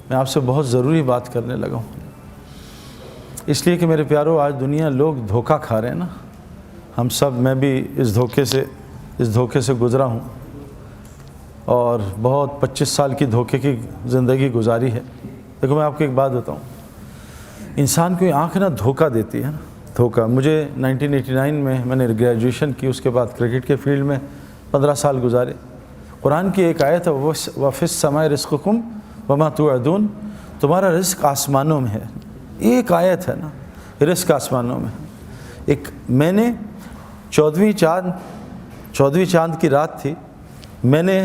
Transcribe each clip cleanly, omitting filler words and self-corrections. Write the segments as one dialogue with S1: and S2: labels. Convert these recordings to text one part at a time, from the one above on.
S1: میں آپ سے بہت ضروری بات کرنے لگا ہوں، اس لیے کہ میرے پیارو آج دنیا لوگ دھوکہ کھا رہے ہیں نا، ہم سب، میں بھی اس دھوکے سے گزرا ہوں اور بہت 25 سال کی دھوکے کی زندگی گزاری ہے۔ دیکھو میں آپ کو ایک بات بتاؤں، انسان کو آنکھ نا دھوکہ دیتی ہے نا، دھوکہ۔ مجھے 1989 میں نے گریجویشن کی، اس کے بعد کرکٹ کے فیلڈ میں 15 سال گزارے۔ قرآن کی ایک آیت ہے وَفِي السَّمَاءِ رِزْقُكُمْ وَمَا تُوعَدُونَ، تمہارا رزق آسمانوں میں ہے۔ ایک آیت ہے نا، رزق آسمانوں میں۔ ایک میں نے 14ویں چاند کی رات تھی، میں نے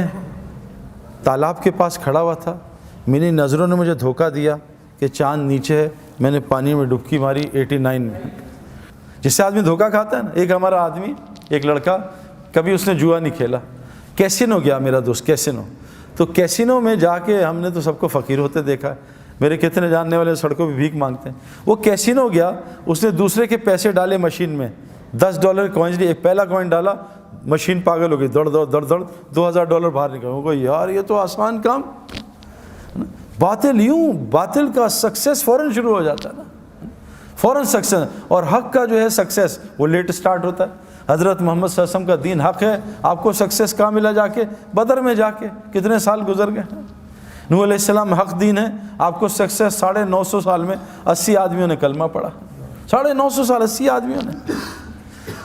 S1: تالاب کے پاس کھڑا ہوا تھا، میری نظروں نے مجھے دھوکہ دیا کہ چاند نیچے ہے، میں نے پانی میں ڈبکی ماری 89 میں۔ جس سے آدمی دھوکہ کھاتا ہے نا، ایک ہمارا آدمی، ایک لڑکا، کبھی اس نے جوا نہیں کھیلا، کیسینو گیا میرا دوست، کیسینو۔ تو کیسینو میں جا کے ہم نے تو سب کو فقیر ہوتے دیکھا ہے، میرے کتنے جاننے والے سڑکوں پہ بھیک مانگتے ہیں۔ وہ کیسینو گیا، اس نے دوسرے کے پیسے ڈالے مشین میں، $10 کوائنز لیے، ایک پہلا کوائن ڈالا، مشین پاگل ہو گئی، دوڑ $2000 باہر نکل۔ وہ یار یہ تو آسان کام، باطل کا سکسیس فوراً شروع ہو جاتا ہے نا، فوراً سکسیس، اور حق کا جو ہے سکسیس وہ لیٹ سٹارٹ ہوتا ہے۔ حضرت محمد صلی اللہ علیہ وسلم کا دین حق ہے، آپ کو سکسیس کہاں ملا؟ جا کے بدر میں، جا کے کتنے سال گزر گئے۔ نوح علیہ السلام حق دین ہے، آپ کو سکسیس 950 سال میں 80 آدمیوں نے کلمہ پڑھا، 950 سال 80 آدمیوں نے۔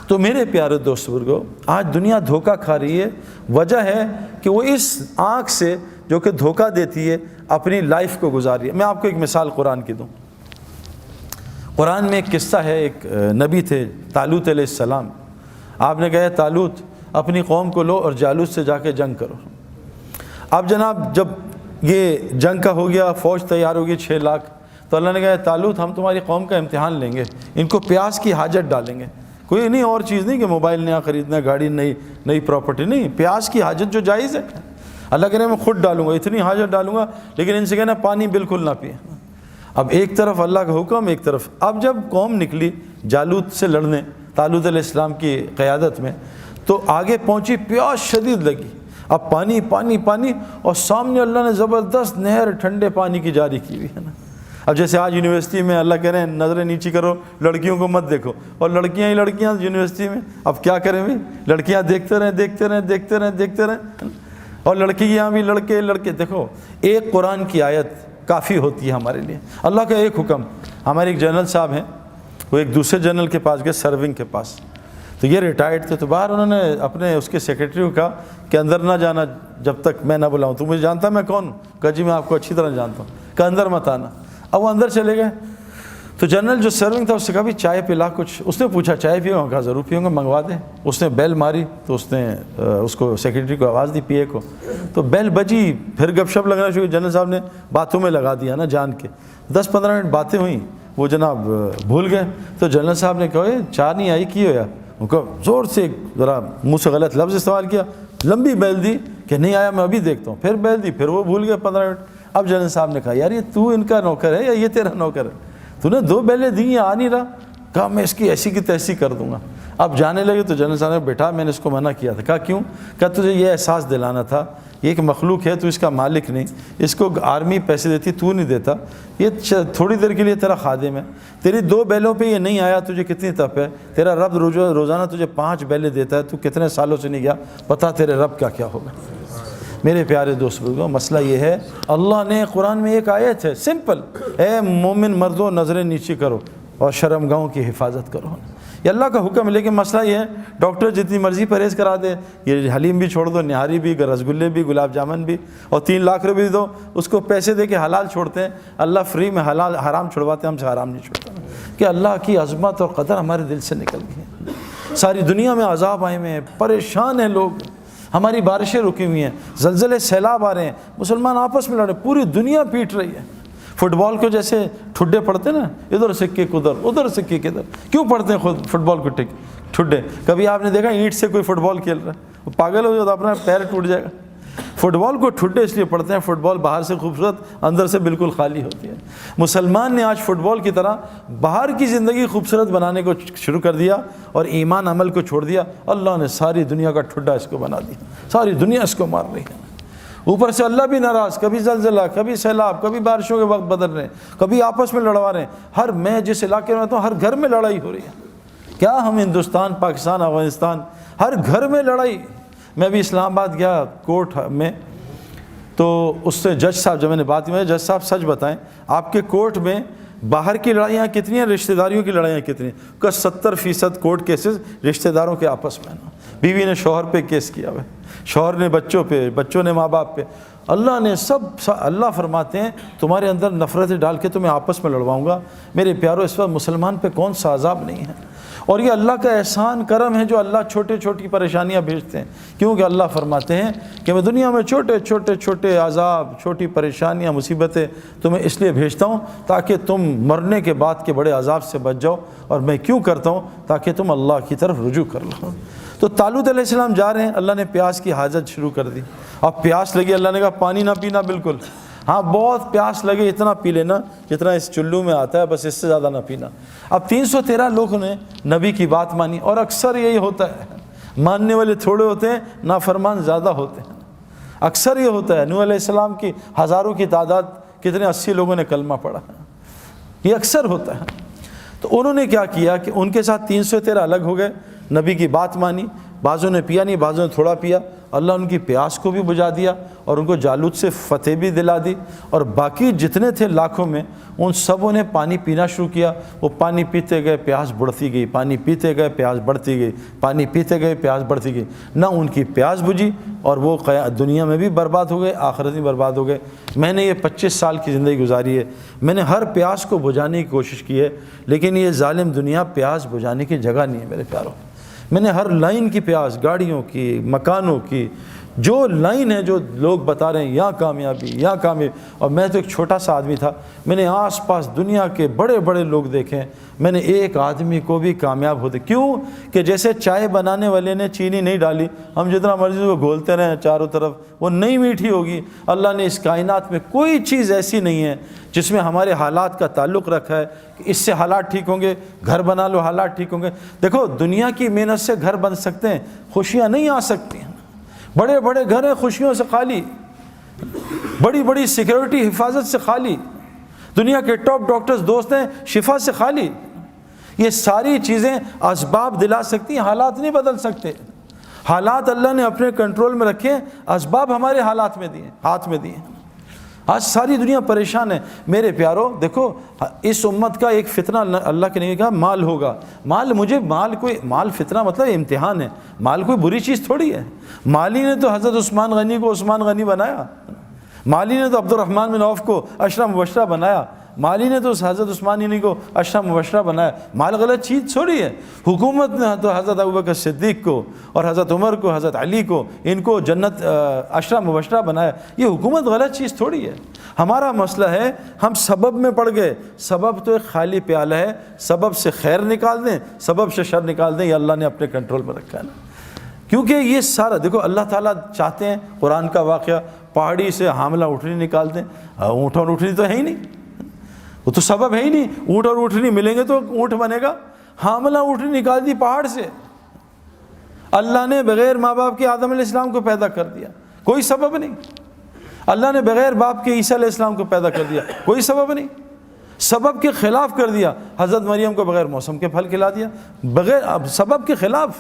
S1: تو میرے پیارے دوست بزرگو، آج دنیا دھوکہ کھا رہی ہے، وجہ ہے کہ وہ اس آنکھ سے جو کہ دھوکہ دیتی ہے اپنی لائف کو گزار رہی ہے۔ میں آپ کو ایک مثال قرآن کی دوں۔ قرآن میں ایک قصہ ہے، ایک نبی تھے طالوت علیہ السلام۔ آپ نے کہا طالوت اپنی قوم کو لو اور جالوت سے جا کے جنگ کرو۔ اب جناب جب یہ جنگ کا ہو گیا، فوج تیار ہوگی 6 لاکھ، تو اللہ نے کہا طالوت ہم تمہاری قوم کا امتحان لیں گے، ان کو پیاس کی حاجت ڈالیں گے، کوئی نہیں اور چیز نہیں کہ موبائل نیا خریدنا، گاڑی نئی پراپرٹی نہیں، پیاس کی حاجت جو جائز ہے۔ اللہ کہہ رہے میں خود ڈالوں گا، اتنی حاجت ڈالوں گا، لیکن ان سے کہنا پانی بالکل نہ پیے۔ اب ایک طرف اللہ کا حکم، ایک طرف۔ اب جب قوم نکلی جالوت سے لڑنے طالوت علیہ السلام کی قیادت میں، تو آگے پہنچی، پیاس شدید لگی، اب پانی پانی پانی، اور سامنے اللہ نے زبردست نہر ٹھنڈے پانی کی جاری کی ہوئی ہے نا۔ اب جیسے آج یونیورسٹی میں اللہ کہہ رہے ہیں نظریں نیچی کرو، لڑکیوں کو مت دیکھو، اور لڑکیاں ہی لڑکیاں یونیورسٹی میں، اب کیا کریں بھائی، لڑکیاں دیکھتے رہیں، اور لڑکیاں بھی لڑکے۔ دیکھو ایک قرآن کی آیت کافی ہوتی ہے ہمارے لیے، اللہ کا ایک حکم۔ ہمارے ایک جنرل صاحب ہیں، وہ ایک دوسرے جنرل کے پاس گئے، سرونگ کے پاس، تو یہ ریٹائرڈ تھے، تو باہر انہوں نے اپنے اس کے سیکرٹری کو کہا کہ اندر نہ جانا جب تک میں نہ بلاؤں۔ تو مجھے جانتا میں کون ہوں؟ کہا جی میں آپ کو اچھی طرح جانتا ہوں، کہ اندر مت آنا۔ اب وہ اندر چلے گئے، تو جنرل جو سرونگ تھا اس سے کہا بھی چائے پلا کچھ۔ اس نے پوچھا چائے پیو گا؟ کہا ضرور پیوں گا، منگوا دیں۔ اس نے بیل ماری، تو اس نے اس کو سیکرٹری کو آواز دی، پی اے کو، تو بیل بجی، پھر گپ شپ لگنا شروع۔ جنرل صاحب نے باتوں میں لگا دیا نا جان کے، 10-15 منٹ باتیں ہوئیں، وہ جناب بھول گئے۔ تو جنرل صاحب نے کہا چائے نہیں آئی کی ہویا؟ وہ کہا زور سے ذرا منہ سے غلط لفظ استعمال کیا، لمبی بیل دی کہ نہیں آیا میں ابھی دیکھتا ہوں، پھر بیل دی، پھر وہ بھول گئے 15 منٹ۔ اب جنرل صاحب نے کہا یار یہ تو ان کا نوکر ہے یا یہ تیرا نوکر ہے؟ تو نے 2 بیلیں دی ہیں، آ نہیں رہا۔ کہا میں اس کی ایسی کی تیسی کر دوں گا۔ اب جانے لگے تو جنرل صاحب نے بیٹا میں نے اس کو منع کیا تھا۔ کہا کیوں؟ کہا تجھے یہ احساس دلانا تھا یہ ایک مخلوق ہے، تو اس کا مالک نہیں، اس کو آرمی پیسے دیتی، تو نہیں دیتا، یہ تھوڑی دیر کے لیے تیرا خادم ہے، تیری 2 بیلوں پہ یہ نہیں آیا، تجھے کتنی تپ ہے؟ تیرا رب روزانہ تجھے 5 بیلیں دیتا ہے، تو کتنے سالوں سے نہیں گیا، پتہ تیرے رب کا کیا ہوگا۔ میرے پیارے دوست بزرگوں، مسئلہ یہ ہے، اللہ نے قرآن میں ایک آیت ہے سمپل، اے مومن مردوں نظریں نیچی کرو اور شرمگاہوں کی حفاظت کرو، یہ اللہ کا حکم ہے۔ لیکن مسئلہ یہ ہے ڈاکٹر جتنی مرضی پرہیز کرا دے، یہ حلیم بھی چھوڑ دو، نہاری بھی، رسگلے بھی، گلاب جامن بھی، اور 3 لاکھ روپے دو، اس کو پیسے دے کے حلال چھوڑتے ہیں۔ اللہ فری میں حلال حرام چھڑواتے ہیں، ہم سے حرام نہیں چھوڑتا، کہ اللہ کی عظمت اور قدر ہمارے دل سے نکل گئی ہے۔ ساری دنیا میں عذاب آئے ہوئے ہیں، پریشان ہیں لوگ، ہماری بارشیں رکی ہوئی ہیں، زلزلے سیلاب آ رہے ہیں، مسلمان آپس میں لڑ رہے، پوری دنیا پیٹ رہی ہے۔ فٹ بال کو جیسے ٹھڈے پڑتے نا، ادھر سے کک ادھر، ادھر سے کک ادھر، کیوں پڑھتے ہیں خود فٹ بال کو ٹھڈے؟ کبھی آپ نے دیکھا اینٹ سے کوئی فٹ بال کھیل رہا ہے، وہ پاگل ہو جائے تو اپنا پیر ٹوٹ جائے گا۔ فٹ بال کو ٹھڈے اس لیے پڑھتے ہیں، فٹ بال باہر سے خوبصورت، اندر سے بالکل خالی ہوتی ہے۔ مسلمان نے آج فٹ بال کی طرح باہر کی زندگی خوبصورت بنانے کو شروع کر دیا اور ایمان عمل کو چھوڑ دیا، اللہ نے ساری دنیا کا ٹھڈا اس کو بنا دیا، ساری دنیا اس کو مار رہی ہے۔ اوپر سے اللہ بھی ناراض، کبھی زلزلہ، کبھی سیلاب، کبھی بارشوں کے وقت بدل رہے ہیں، کبھی آپس میں لڑوا رہے ہیں۔ میں جس علاقے میں رہتا ہوں ہر گھر میں لڑائی ہو رہی ہے۔ کیا ہم ہندوستان، پاکستان، افغانستان، ہر گھر میں لڑائی۔ میں بھی اسلام آباد گیا کورٹ میں، تو اس سے جج صاحب جب میں نے بات کی، جج صاحب سچ بتائیں آپ کے کورٹ میں باہر کی لڑائیاں کتنی ہیں، رشتہ داریوں کی لڑائیاں کتنی ہیں؟ کہ 70% کورٹ کیسز رشتہ داروں کے آپس میں نا، بیوی نے شوہر پہ کیس کیا ہوا ہے، شوہر نے بچوں پہ، بچوں نے ماں باپ پہ۔ اللہ نے اللہ فرماتے ہیں تمہارے اندر نفرتیں ڈال کے تمہیں آپس میں لڑواؤں گا۔ میرے پیارو، اس وقت مسلمان پہ کون سا عذاب نہیں ہے؟ اور یہ اللہ کا احسان کرم ہے جو اللہ چھوٹی چھوٹی پریشانیاں بھیجتے ہیں، کیونکہ اللہ فرماتے ہیں کہ میں دنیا میں چھوٹے عذاب، چھوٹی پریشانیاں، مصیبتیں تمہیں اس لیے بھیجتا ہوں تاکہ تم مرنے کے بعد کے بڑے عذاب سے بچ جاؤ۔ اور میں کیوں کرتا ہوں؟ تاکہ تم اللہ کی طرف رجوع کر لو۔ تو طالوت علیہ السلام جا رہے ہیں، اللہ نے پیاس کی حاجت شروع کر دی۔ اب پیاس لگی، اللہ نے کہا پانی نہ پینا بالکل، ہاں بہت پیاس لگے اتنا پی لینا جتنا اس چلو میں آتا ہے، بس اس سے زیادہ نہ پینا۔ اب 313 لوگوں نے نبی کی بات مانی، اور اکثر یہی ہوتا ہے، ماننے والے تھوڑے ہوتے ہیں، نافرمان زیادہ ہوتے ہیں۔ اکثر یہ ہوتا ہے، نوح علیہ السلام کی ہزاروں کی تعداد، کتنے 80 لوگوں نے کلمہ پڑھا، یہ اکثر ہوتا ہے۔ تو انہوں نے کیا کیا کہ ان کے ساتھ 313 الگ ہو گئے، نبی کی بات مانی، بعضوں نے پیا نہیں، بعضوں نے تھوڑا پیا۔ اللہ ان کی پیاس کو بھی بجھا دیا اور ان کو جالوت سے فتح بھی دلا دی، اور باقی جتنے تھے لاکھوں میں ان سبوں نے پانی پینا شروع کیا۔ وہ پانی پیتے گئے، پیاس بڑھتی گئی، پانی پیتے گئے، پیاس بڑھتی گئی، پانی پیتے گئے، پیاس بڑھتی گئی۔ نہ ان کی پیاس بجھی، اور وہ دنیا میں بھی برباد ہو گئے، آخرت میں برباد ہو گئے۔ میں نے یہ 25 سال کی زندگی گزاری ہے، میں نے ہر پیاس کو بجھانے کی کوشش کی ہے، لیکن یہ ظالم دنیا پیاس بجھانے کی جگہ نہیں ہے میرے پیاروں۔ میں نے ہر لائن کی پیاس، گاڑیوں کی، مکانوں کی، جو لائن ہے جو لوگ بتا رہے ہیں یہاں کامیابی، یہاں کامیابی، اور میں تو ایک چھوٹا سا آدمی تھا، میں نے آس پاس دنیا کے بڑے بڑے لوگ دیکھے ہیں، میں نے ایک آدمی کو بھی کامیاب ہوتے، کیوں کہ جیسے چائے بنانے والے نے چینی نہیں ڈالی، ہم جتنا مرضی وہ گھولتے رہیں چاروں طرف، وہ نہیں میٹھی ہوگی۔ اللہ نے اس کائنات میں کوئی چیز ایسی نہیں ہے جس میں ہمارے حالات کا تعلق رکھا ہے کہ اس سے حالات ٹھیک ہوں گے، گھر بنا لو حالات ٹھیک ہوں گے۔ دیکھو دنیا کی محنت سے گھر بن سکتے ہیں، خوشیاں نہیں آ سکتی ہیں۔ بڑے بڑے گھر ہیں خوشیوں سے خالی، بڑی بڑی سیکیورٹی حفاظت سے خالی، دنیا کے ٹاپ ڈاکٹرز دوست ہیں شفا سے خالی۔ یہ ساری چیزیں اسباب دلا سکتی ہیں، حالات نہیں بدل سکتے۔ حالات اللہ نے اپنے کنٹرول میں رکھے ہیں، اسباب ہمارے حالات میں دیے، ہاتھ میں دیے۔ آج ساری دنیا پریشان ہے میرے پیارو۔ دیکھو اس امت کا ایک فتنہ اللہ کے نبی کہا مال ہوگا۔ مال فتنہ مطلب امتحان ہے، مال کوئی بری چیز تھوڑی ہے۔ مالی نے تو حضرت عثمان غنی کو عثمان غنی بنایا، مالی نے تو عبد الرحمن بن عوف کو اشرا مبشرہ بنایا، مالی نے تو حضرت عثمان غنی کو اشرا مبشرہ بنایا۔ مال غلط چیز تھوڑی ہے۔ حکومت نے تو حضرت ابوبکر صدیق کو اور حضرت عمر کو، حضرت علی کو، ان کو جنت اشرا مبشرہ بنایا۔ یہ حکومت غلط چیز تھوڑی ہے۔ ہمارا مسئلہ ہے ہم سبب میں پڑ گئے۔ سبب تو ایک خالی پیالہ ہے، سبب سے خیر نکال دیں، سبب سے شر نکال دیں، یہ اللہ نے اپنے کنٹرول میں رکھا ہے نا۔ کیونکہ یہ سارا دیکھو اللہ تعالیٰ چاہتے ہیں، قرآن کا واقعہ، پہاڑی سے حاملہ اونٹنی نکال دیں۔ اونٹ اور اونٹنی تو ہے ہی نہیں، وہ تو سبب ہے ہی نہیں۔ اونٹ اور اونٹنی ملیں گے تو اونٹ بنے گا، حاملہ اونٹنی نکال دی پہاڑ سے۔ اللہ نے بغیر ماں باپ کے آدم علیہ السلام کو پیدا کر دیا، کوئی سبب نہیں۔ اللہ نے بغیر باپ کے عیسیٰ علیہ السلام کو پیدا کر دیا، کوئی سبب نہیں۔ سبب کے خلاف کر دیا، حضرت مریم کو بغیر موسم کے پھل کھلا دیا، بغیر سبب کے خلاف۔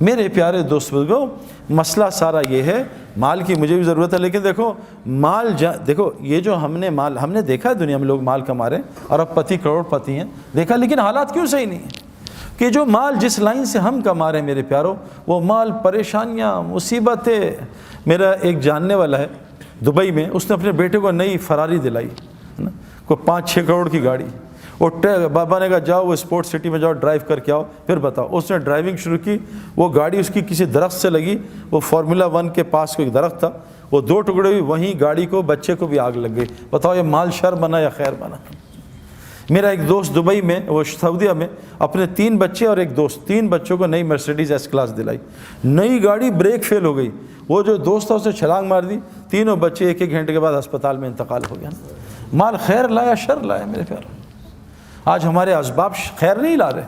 S1: میرے پیارے دوست بزرگوں، مسئلہ سارا یہ ہے، مال کی مجھے بھی ضرورت ہے، لیکن دیکھو مال دیکھو یہ جو ہم نے دیکھا ہے دنیا میں لوگ مال کما رہے ہیں، ارب پتی کروڑ پتی ہیں، دیکھا، لیکن حالات کیوں صحیح نہیں ہیں؟ کہ جو مال جس لائن سے ہم کما رہے ہیں میرے پیاروں، وہ مال پریشانیاں، مصیبتیں۔ میرا ایک جاننے والا ہے دبئی میں، اس نے اپنے بیٹے کو نئی فراری دلائی ہے نا، کوئی 5-6 کروڑ کی گاڑی، اور بابا نے کہا جاؤ وہ اسپورٹ سٹی میں جاؤ ڈرائیو کر کے آؤ پھر بتاؤ۔ اس نے ڈرائیونگ شروع کی، وہ گاڑی اس کی کسی درخت سے لگی، وہ فارمولا 1 کے پاس کوئی درخت تھا، وہ 2 ٹکڑے ہوئی، وہیں گاڑی کو بچے کو بھی آگ لگ گئی۔ بتاؤ یہ مال شر بنا یا خیر بنا؟ میرا ایک دوست دبئی میں، وہ سعودیہ میں، اپنے 3 بچے اور ایک دوست، 3 بچوں کو نئی مرسیڈیز ایس کلاس دلائی، نئی گاڑی، بریک فیل ہو گئی، وہ جو دوست تھا اسے چھلانگ مار دی، تینوں بچے 1-1 گھنٹے کے بعد ہسپتال میں انتقال ہو گیا۔ مال خیر لایا شر لایا میرے پیارے؟ آج ہمارے اسباب خیر نہیں لا رہے،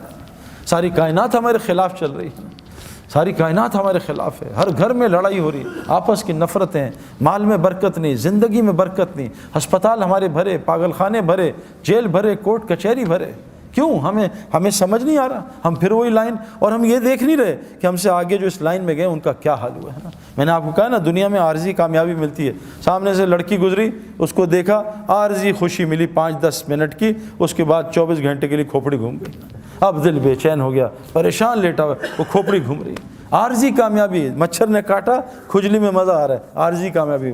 S1: ساری کائنات ہمارے خلاف چل رہی ہے۔ ساری کائنات ہمارے خلاف ہے، ہر گھر میں لڑائی ہو رہی ہے، آپس کی نفرتیں، مال میں برکت نہیں، زندگی میں برکت نہیں، ہسپتال ہمارے بھرے، پاگل خانے بھرے، جیل بھرے، کورٹ کچہری بھرے۔ کیوں؟ ہمیں سمجھ نہیں آ رہا، ہم پھر وہی لائن، اور ہم یہ دیکھ نہیں رہے کہ ہم سے آگے جو اس لائن میں گئے ان کا کیا حال ہوا ہے نا۔ میں نے آپ کو کہا نا، دنیا میں عارضی کامیابی ملتی ہے۔ سامنے سے لڑکی گزری، اس کو دیکھا، عارضی خوشی ملی 5-10 منٹ کی، اس کے بعد 24 گھنٹے کے لیے کھوپڑی گھوم گئی۔ اب دل بے چین ہو گیا، پریشان لیٹا ہوا، وہ کھوپڑی گھوم رہی۔ عارضی کامیابی، مچھر نے کاٹا، کھجلی میں مزہ آ رہا ہے، عارضی کامیابی،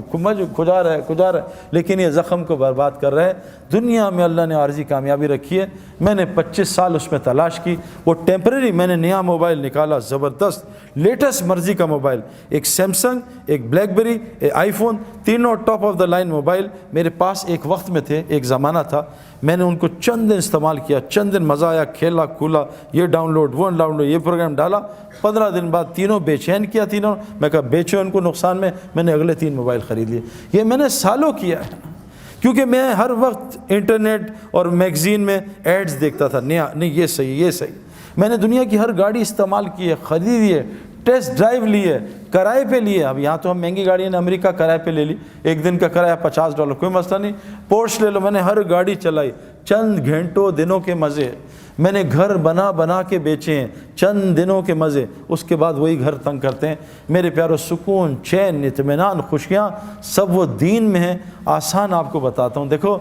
S1: کھجا رہا ہے، لیکن یہ زخم کو برباد کر رہا ہے۔ دنیا میں اللہ نے عارضی کامیابی رکھی ہے۔ میں نے 25 سال اس میں تلاش کی، وہ ٹیمپریری۔ میں نے نیا موبائل نکالا، زبردست لیٹسٹ مرضی کا موبائل، ایک سیمسنگ، ایک بلیک بیری، ایک آئی فون، تینوں top of the line mobile میرے پاس ایک وقت میں تھے، ایک زمانہ تھا۔ میں نے ان کو چند دن استعمال کیا، چند دن مزہ آیا، کھیلا کھولا، یہ ڈاؤن لوڈ، وہ ڈاؤن لوڈ، یہ پروگرام ڈالا۔ 15 دن بعد تینوں بے چین کیا، تینوں میں کہا بیچو ان کو نقصان میں نے اگلے 3 موبائل خرید لیے۔ یہ میں نے سالوں کیا ہے، کیونکہ میں ہر وقت انٹرنیٹ اور میگزین میں ایڈز دیکھتا تھا، نہیں یہ صحیح، یہ صحیح۔ میں نے دنیا کی ہر گاڑی استعمال کی ہے، خریدی ہے، ٹیسٹ ڈرائیو لی ہے، کرائے پہ لی ہے۔ اب یہاں تو ہم مہنگی گاڑی نے امریکہ کرائے پہ لے لی، ایک دن کا کرایہ $50، کوئی مسئلہ نہیں، پورش لے لو۔ میں نے ہر گاڑی چلائی، چند گھنٹوں دنوں کے مزے۔ میں نے گھر بنا کے بیچے ہیں، چند دنوں کے مزے، اس کے بعد وہی گھر تنگ کرتے ہیں۔ میرے پیارو، سکون، چین، اطمینان، خوشیاں سب وہ دین میں ہیں۔ آسان آپ کو بتاتا ہوں، دیکھو،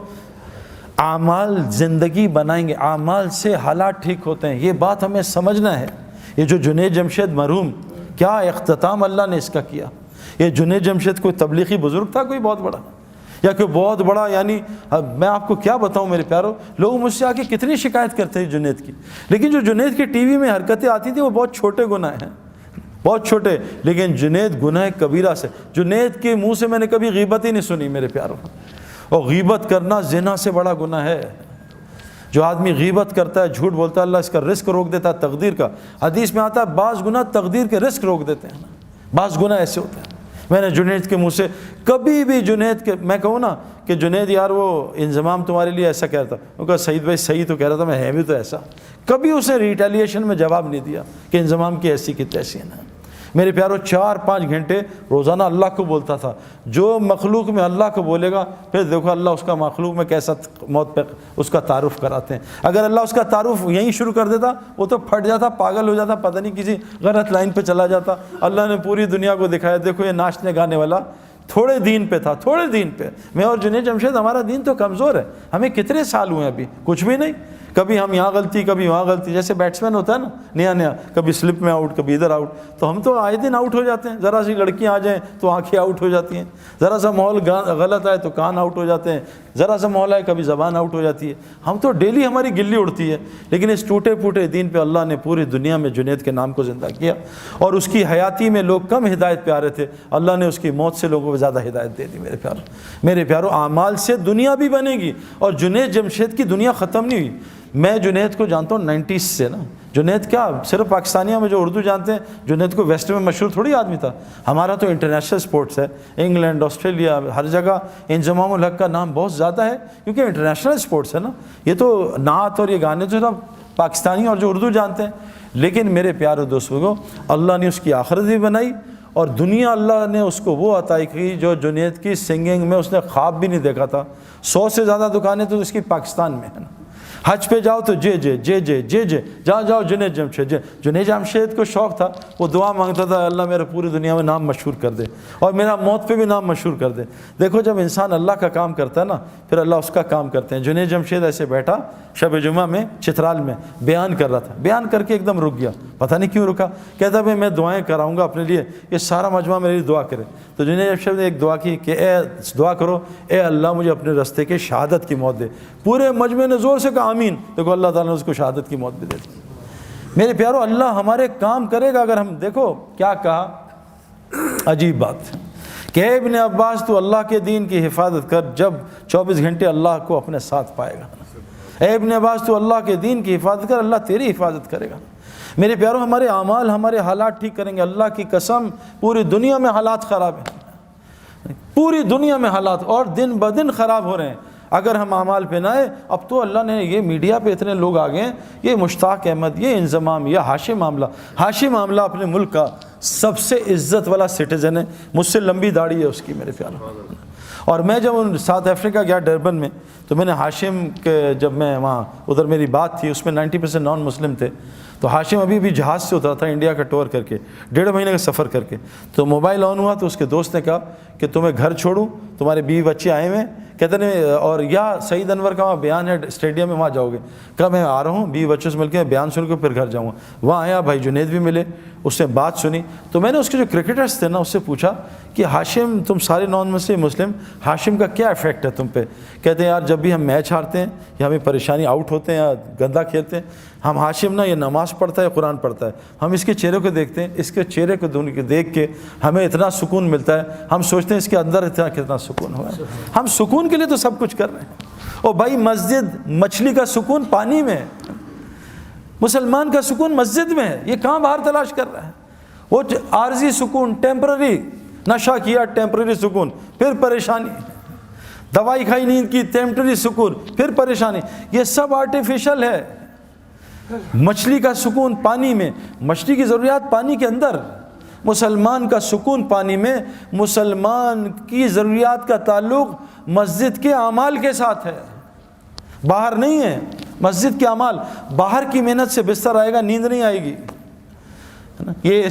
S1: اعمال زندگی بنائیں گے، اعمال سے حالات ٹھیک ہوتے ہیں، یہ بات ہمیں سمجھنا ہے۔ یہ جو جنید جمشید مرحوم، کیا اختتام اللہ نے اس کا کیا۔ یہ جنید جمشید کوئی تبلیغی بزرگ تھا کوئی بہت بڑا، یا کوئی بہت بڑا، یعنی میں آپ کو کیا بتاؤں میرے پیارو، لوگ مجھ سے آ کے کتنی شکایت کرتے ہیں جنید کی، لیکن جو جنید کی ٹی وی میں حرکتیں آتی تھیں وہ بہت چھوٹے گناہ ہیں، بہت چھوٹے، لیکن جنید گناہ کبیرہ سے۔ جنید کے منہ سے میں نے کبھی غیبت ہی نہیں سنی میرے پیارو، اور غیبت کرنا زنا سے بڑا گناہ ہے۔ جو آدمی غیبت کرتا ہے، جھوٹ بولتا ہے، اللہ اس کا رزق روک دیتا ہے، تقدیر کا۔ حدیث میں آتا ہے بعض گناہ تقدیر کے رزق روک دیتے ہیں، بعض گناہ ایسے ہوتے ہیں۔ میں نے جنید کے منہ سے کبھی بھی، جنید کے، میں کہوں نا کہ جنید یار وہ انضمام تمہارے لیے ایسا کہہ رہا تھا، وہ کہا سعید بھائی صحیح تو کہہ رہا تھا، میں ہے بھی تو ایسا، کبھی اسے ریٹیلیشن میں جواب نہیں دیا کہ انضمام کی ایسی کی تیسی ہے۔ میرے پیارو، 4-5 گھنٹے روزانہ اللہ کو بولتا تھا۔ جو مخلوق میں اللہ کو بولے گا، پھر دیکھو اللہ اس کا مخلوق میں کیسا موت پہ اس کا تعارف کراتے ہیں۔ اگر اللہ اس کا تعارف یہیں شروع کر دیتا، وہ تو پھٹ جاتا، پاگل ہو جاتا، پتہ نہیں کسی غلط لائن پہ چلا جاتا۔ اللہ نے پوری دنیا کو دکھایا، دیکھو یہ ناچنے گانے والا تھوڑے دین پہ تھا، تھوڑے دین پہ۔ میں اور جنید جمشید، ہمارا دین تو کمزور ہے، ہمیں کتنے سال ہوئے ابھی، کچھ بھی نہیں، کبھی ہم یہاں غلطی، کبھی وہاں غلطی، جیسے بیٹسمین ہوتا ہے نا نیا، کبھی سلپ میں آؤٹ، کبھی ادھر آؤٹ، تو ہم تو آئے دن آؤٹ ہو جاتے ہیں۔ ذرا سی لڑکیاں آ جائیں تو آنکھیں آؤٹ ہو جاتی ہیں، ذرا سا ماحول غلط آئے تو کان آؤٹ ہو جاتے ہیں، ذرا سا ماحول آئے کبھی زبان آؤٹ ہو جاتی ہے۔ ہم تو ڈیلی ہماری گلی اڑتی ہے، لیکن اس ٹوٹے پھوٹے دین پہ اللہ نے پوری دنیا میں جنید کے نام کو زندہ کیا، اور اس کی حیاتی میں لوگ کم ہدایت پہ آ رہے تھے، اللہ نے اس کی موت سے لوگوں کو زیادہ ہدایت دے دی۔ میرے پیارو، اعمال سے دنیا بھی بنے گی، اور جنید جمشید کی دنیا ختم نہیں ہوئی۔ میں جنید کو جانتا ہوں 90s سے نا۔ جنید کیا صرف پاکستانیوں میں جو اردو جانتے ہیں، جنید کو ویسٹ میں مشہور تھوڑی آدمی تھا۔ ہمارا تو انٹرنیشنل سپورٹس ہے، انگلینڈ، آسٹریلیا، ہر جگہ انضمام الحق کا نام بہت زیادہ ہے، کیونکہ انٹرنیشنل سپورٹس ہے نا۔ یہ تو نعت اور یہ گانے تو سب پاکستانی اور جو اردو جانتے ہیں، لیکن میرے پیارے دوستوں، اللہ نے اس کی آخرت بھی بنائی، اور دنیا اللہ نے اس کو وہ عطا کی جو جنید کی سنگنگ میں اس نے خواب بھی نہیں دیکھا تھا۔ 100 سے زیادہ دکانیں تو اس کی پاکستان میں ہے نا۔ حج پہ جاؤ تو جے جے جے جے جے جے، جہاں جاؤ جنید جمشید۔ جنید جمشید کو شوق تھا، وہ دعا مانگتا تھا، اللہ میرا پوری دنیا میں نام مشہور کر دے، اور میرا موت پہ بھی نام مشہور کر دے۔ دیکھو جب انسان اللہ کا کام کرتا ہے نا، پھر اللہ اس کا کام کرتے ہیں۔ جنید جمشید ایسے بیٹھا شب جمعہ میں چترال میں بیان کر رہا تھا، بیان کر کے ایک دم رک گیا، پتہ نہیں کیوں رکا۔ کہتا بھائی میں دعائیں کراؤں گا اپنے لیے، یہ سارا مجمع میرے لیے دعا کرے۔ تو جنید جمشید نے ایک دعا کی کہ اے دعا کرو، اے اللہ مجھے اپنے رستے کے شہادت کی موت دے۔ پورے مجمع نے زور سے کہا آمین۔ دیکھو اللہ تعالیٰ نے اس کو شہادت کی موت بھی دے دی۔ میرے پیارو، اللہ ہمارے کام کرے گا اگر ہم، دیکھو کیا کہا، عجیب بات کہ اے ابن عباس تو اللہ کے دین کی حفاظت کر، جب 24 گھنٹے اللہ کو اپنے ساتھ پائے گا۔ اے ابن عباس تو اللہ کے دین کی حفاظت کر، اللہ تیری حفاظت کرے گا۔ میرے پیارو، ہمارے اعمال ہمارے حالات ٹھیک کریں گے۔ اللہ کی قسم، پوری دنیا میں حالات خراب ہیں، پوری دنیا میں حالات، اور دن بدن خراب ہو رہے ہیں۔ اگر ہم اعمال پہ نہ آئے. اب تو اللہ نے یہ میڈیا پہ اتنے لوگ آ گئے ہیں, یہ مشتاق احمد, یہ انضمام, یہ ہاشم عاملہ اپنے ملک کا سب سے عزت والا سٹیزن ہے, مجھ سے لمبی داڑھی ہے اس کی میرے پیاروں. اور میں جب ساؤتھ افریقہ گیا ڈربن میں, تو میں نے ہاشم کے, جب میں وہاں ادھر میری بات تھی, اس میں 90% نان مسلم تھے. تو ہاشم ابھی بھی جہاز سے اترا تھا انڈیا کا ٹور کر کے, 1.5 مہینے کا سفر کر کے. تو موبائل آن ہوا تو اس کے دوست نے کہا کہ تمہیں گھر چھوڑوں, تمہارے بیوی بچے آئے ہوئے, کہتے ہیں اور یا سعید انور کا وہاں بیان ہے اسٹیڈیم میں, وہاں جاؤ گے؟ کہا میں آ رہا ہوں, بیوی بچوں سے مل کے بیان سن کے پھر گھر جاؤں گا. وہاں آیا, بھائی جنید بھی ملے, اس نے بات سنی. تو میں نے اس کے جو کرکٹرز تھے نا اس سے پوچھا کہ ہاشم, تم سارے نان مسلم, ہاشم کا کیا افیکٹ ہے تم پہ؟ کہتے ہیں یار جب بھی ہم میچ ہارتے ہیں یا ہمیں پریشانی, آؤٹ ہوتے ہیں یا گندا کھیلتے ہیں, ہم ہاشم نا یہ نماز پڑھتا ہے, قرآن پڑھتا ہے, ہم اس کے چہرے کو دیکھتے ہیں, اس کے چہرے کو دیکھ کے ہمیں اتنا سکون ملتا ہے, ہم سوچتے ہیں اس کے اندر کتنا سکون ہوا ہے. ہم سکون کے لیے تو سب کچھ کر رہے ہیں. اور بھائی مسجد, مچھلی کا سکون پانی میں ہے, مسلمان کا سکون مسجد میں ہے. یہ کہاں باہر تلاش کر رہا ہے؟ وہ عارضی سکون, ٹیمپرری, نشہ کیا ٹیمپرری سکون, پھر پریشانی, دوائی کھائی نیند کی ٹیمپرری سکون, پھر پریشانی. یہ سب آرٹیفیشل ہے. مچھلی کا سکون پانی میں, مچھلی کی ضروریات پانی کے اندر. مسلمان کا سکون پانی میں. مسلمان کی ضروریات کا تعلق مسجد کے اعمال کے ساتھ ہے, باہر نہیں ہے. مسجد کے اعمال, باہر کی محنت سے بستر آئے گا, نیند نہیں آئے گی. یہ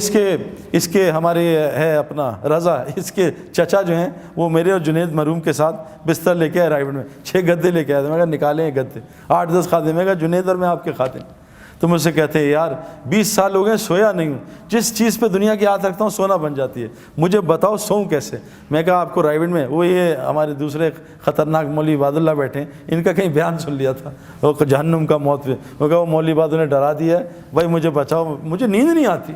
S1: اس کے ہمارے ہے اپنا رضا, اس کے چچا جو ہیں وہ میرے اور جنید مرحوم کے ساتھ بستر لے کے آئے رائیوڈ میں, 6 گدے لے کے آئے تھے. میں کہا نکالیں یہ گدے, 8-10 کھاتے. میں کہا جنید اور میں آپ کے کھاتے ہیں. تو مجھ سے کہتے ہیں یار 20 سال ہو گئے سویا نہیں ہوں, جس چیز پہ دنیا کی ہاتھ رکھتا ہوں سونا بن جاتی ہے, مجھے بتاؤ سوؤں کیسے؟ میں کہا آپ کو رائیوڈ میں, وہ یہ ہمارے دوسرے خطرناک مولوی عباد اللہ بیٹھے ہیں, ان کا کہیں بیان سن لیا تھا وہ جہنم کا موت پہ. وہ کہا وہ مولوی عباد نے ڈرا دیا ہے, بھائی مجھے بچاؤ, مجھے نیند نہیں آتی.